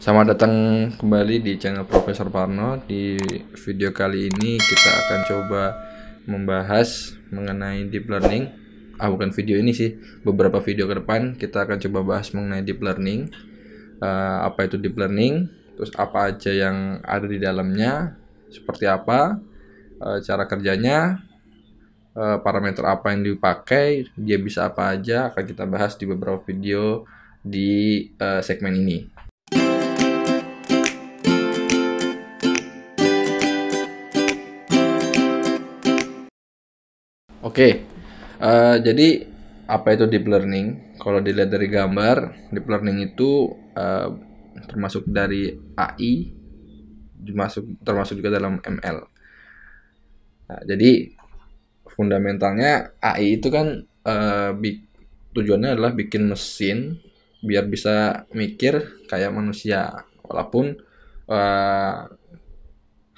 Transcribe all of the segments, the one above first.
Selamat datang kembali di channel Profesor Parno. Di video kali ini kita akan coba membahas mengenai deep learning. Bukan video ini sih, beberapa video ke depan kita akan coba bahas mengenai deep learning. Apa itu deep learning? Terus apa aja yang ada di dalamnya? Seperti apa? Cara kerjanya? Parameter apa yang dipakai? Dia bisa apa aja? Akan kita bahas di beberapa video di segmen ini. Oke, jadi apa itu deep learning? Kalau dilihat dari gambar, deep learning itu termasuk dari AI, termasuk juga dalam ML. Nah, jadi fundamentalnya AI itu kan tujuannya adalah bikin mesin biar bisa mikir kayak manusia, walaupun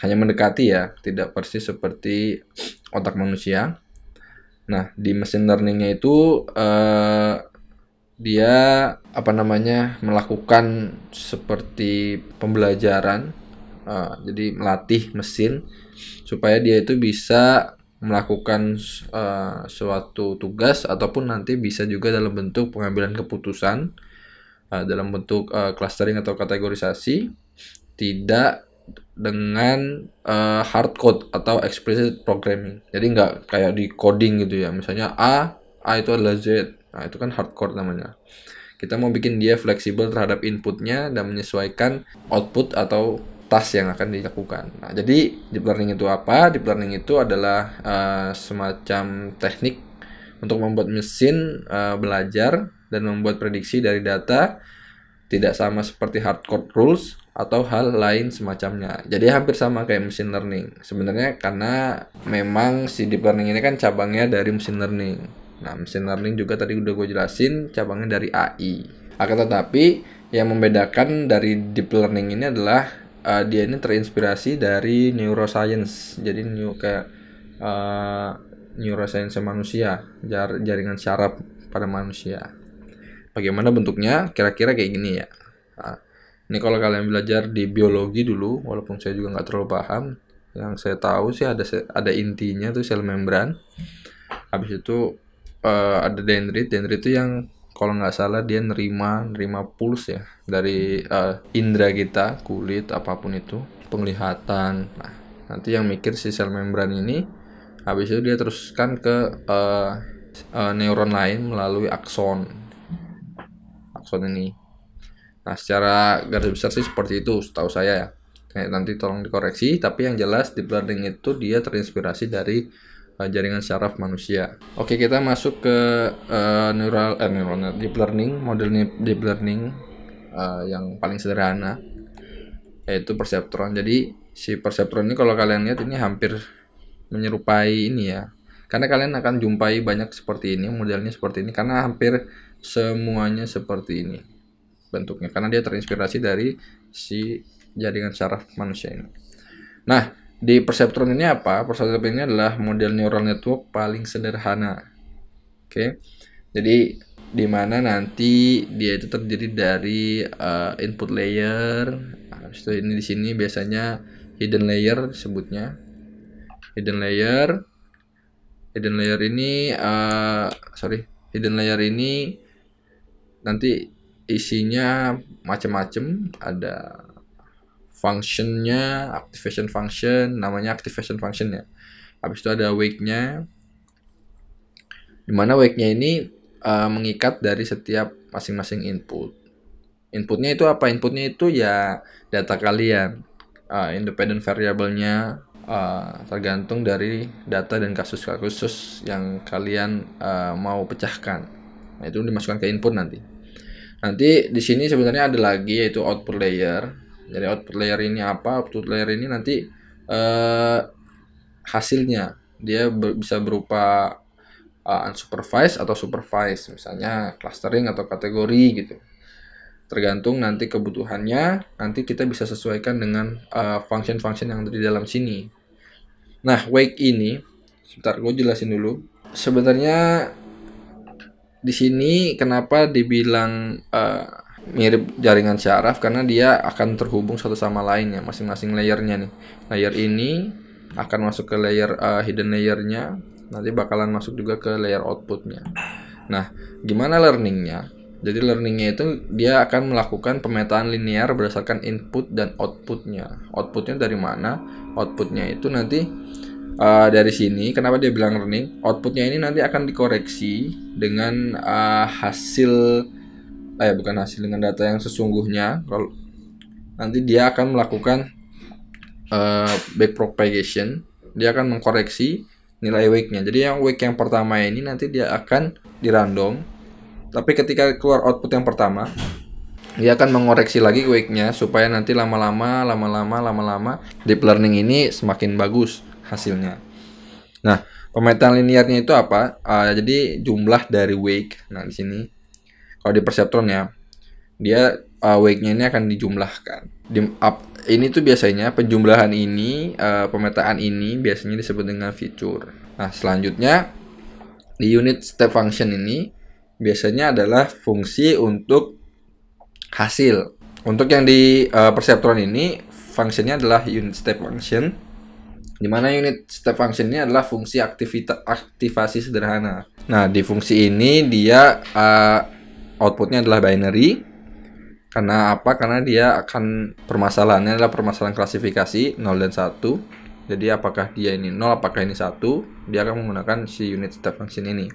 hanya mendekati ya, tidak persis seperti otak manusia. Nah, di mesin learningnya itu dia melakukan seperti pembelajaran, jadi melatih mesin supaya dia itu bisa melakukan suatu tugas ataupun nanti bisa juga dalam bentuk pengambilan keputusan, dalam bentuk clustering atau kategorisasi, tidak dengan hard code atau explicit programming. Jadi nggak kayak di coding gitu ya. Misalnya A itu adalah Z. Nah, itu kan hard code namanya. Kita mau bikin dia fleksibel terhadap inputnya dan menyesuaikan output atau task yang akan dilakukan. Nah, jadi deep learning itu apa? Deep learning itu adalah semacam teknik untuk membuat mesin belajar dan membuat prediksi dari data, tidak sama seperti hard code rules atau hal lain semacamnya. Jadi hampir sama kayak machine learning. Sebenarnya karena memang si deep learning ini kan cabangnya dari machine learning. Nah, machine learning juga tadi udah gue jelasin cabangnya dari AI. Akan tetapi yang membedakan dari deep learning ini adalah dia ini terinspirasi dari neuroscience. Jadi neuroscience manusia, jaringan syaraf pada manusia. Bagaimana bentuknya? Kira-kira kayak gini ya. Nah, ini kalau kalian belajar di biologi dulu, walaupun saya juga nggak terlalu paham, yang saya tahu sih ada intinya tuh sel membran. Habis itu ada dendrit. Dendrit itu yang kalau nggak salah dia nerima puls ya dari indera kita, kulit apapun itu, penglihatan. Nah, nanti yang mikir si sel membran ini, habis itu dia teruskan ke neuron lain melalui akson ini. Nah, secara garis besar sih seperti itu setahu saya ya. Nanti tolong dikoreksi, tapi yang jelas deep learning itu dia terinspirasi dari jaringan syaraf manusia. Oke, kita masuk ke neural deep learning, model deep learning yang paling sederhana, yaitu perseptron. Jadi si perseptron ini kalau kalian lihat ini hampir menyerupai ini ya. Karena kalian akan jumpai banyak seperti ini, modelnya seperti ini, karena hampir semuanya seperti ini bentuknya, karena dia terinspirasi dari si jaringan syaraf manusia ini. Nah, di perseptron ini apa? Perseptron ini adalah model neural network paling sederhana. Oke. Jadi di mana nanti dia itu terdiri dari input layer. Habis itu ini di sini biasanya hidden layer disebutnya. Hidden layer ini nanti isinya macam-macam, ada functionnya, activation function, namanya activation function ya. Habis itu ada wake-nya, dimana wake-nya ini mengikat dari setiap masing-masing input. Inputnya itu apa? Inputnya itu ya data kalian, independent variable-nya tergantung dari data dan kasus-kasus yang kalian mau pecahkan. Nah, itu dimasukkan ke input nanti. Nanti di sini sebenarnya ada lagi yaitu output layer. Jadi output layer ini apa? Output layer ini nanti hasilnya dia bisa berupa unsupervised atau supervised, misalnya clustering atau kategori gitu. Tergantung nanti kebutuhannya, nanti kita bisa sesuaikan dengan function-function yang ada di dalam sini. Nah, wake ini, sebentar gue jelasin dulu. Sebenarnya di sini kenapa dibilang mirip jaringan syaraf karena dia akan terhubung satu sama lainnya, masing-masing layernya nih. Layer ini akan masuk ke layer hidden layernya, nanti bakalan masuk juga ke layer outputnya. Nah, gimana learningnya? Jadi learningnya itu dia akan melakukan pemetaan linear berdasarkan input dan outputnya. Outputnya dari mana? Outputnya itu nanti dari sini. Kenapa dia bilang learning? Outputnya ini nanti akan dikoreksi dengan bukan hasil, dengan data yang sesungguhnya. Kalau nanti dia akan melakukan backpropagation, dia akan mengkoreksi nilai wake-nya. Jadi yang wake yang pertama ini nanti dia akan di random. Tapi ketika keluar output yang pertama, dia akan mengoreksi lagi wake-nya supaya nanti lama-lama deep learning ini semakin bagus hasilnya. Nah, pemetaan linearnya itu apa? Jadi jumlah dari wake. Nah, di sini kalau di perceptron ya, dia wake-nya ini akan dijumlahkan. Ini tuh biasanya penjumlahan ini, pemetaan ini biasanya disebut dengan feature. Nah, selanjutnya di unit step function ini biasanya adalah fungsi untuk hasil. Untuk yang di perceptron ini fungsinya adalah unit step function, di mana unit step function ini adalah fungsi aktivasi sederhana. Nah, di fungsi ini dia outputnya adalah binary. Karena apa? Karena dia akan permasalahannya adalah permasalahan klasifikasi 0 dan 1. Jadi apakah dia ini 0, apakah ini 1, dia akan menggunakan si unit step function ini.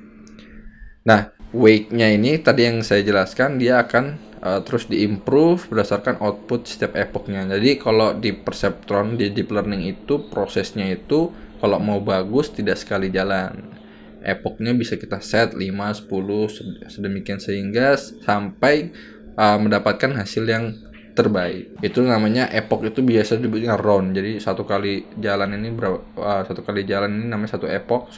Nah, wake-nya ini tadi yang saya jelaskan, dia akan terus diimprove berdasarkan output setiap epochnya. Jadi kalau di perceptron, di deep learning itu prosesnya itu kalau mau bagus tidak sekali jalan. Epochnya bisa kita set 5, 10 sedemikian sehingga sampai mendapatkan hasil yang terbaik. Itu namanya epoch, itu biasa disebutnya round. Jadi satu kali jalan ini namanya satu epoch.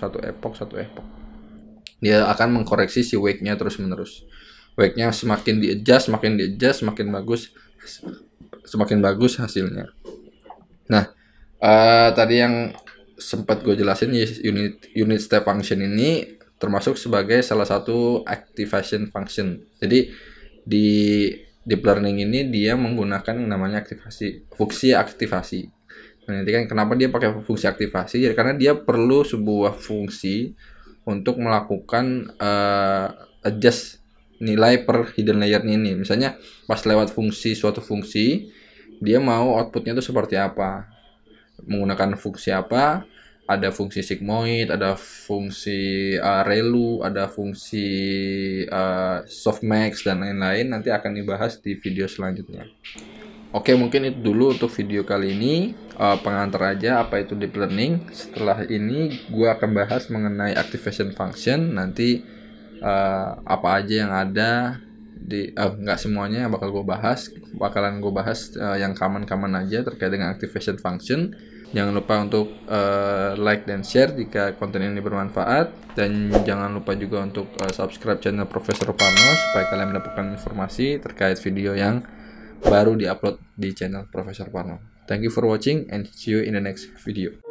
Dia akan mengkoreksi si wake-nya terus-menerus. Wake-nya semakin di-adjust, semakin bagus hasilnya. Nah, tadi yang sempat gue jelasin, unit step function ini termasuk sebagai salah satu activation function. Jadi di deep learning ini dia menggunakan namanya fungsi aktivasi. Nah, nanti kan kenapa dia pakai fungsi aktivasi? Ya, karena dia perlu sebuah fungsi untuk melakukan adjust nilai per hidden layer ini. Misalnya pas lewat suatu fungsi, dia mau outputnya itu seperti apa, menggunakan fungsi apa. Ada fungsi sigmoid, ada fungsi relu, ada fungsi softmax dan lain-lain. Nanti akan dibahas di video selanjutnya. Oke, mungkin itu dulu untuk video kali ini. Pengantar aja apa itu deep learning. Setelah ini gue akan bahas mengenai activation function. Nanti apa aja yang ada di nggak semuanya bakalan gue bahas yang common aja terkait dengan activation function. Jangan lupa untuk like dan share jika konten ini bermanfaat, dan jangan lupa juga untuk subscribe channel Profesor Parno supaya kalian mendapatkan informasi terkait video yang baru diupload di channel Profesor Parno. Thank you for watching and see you in the next video.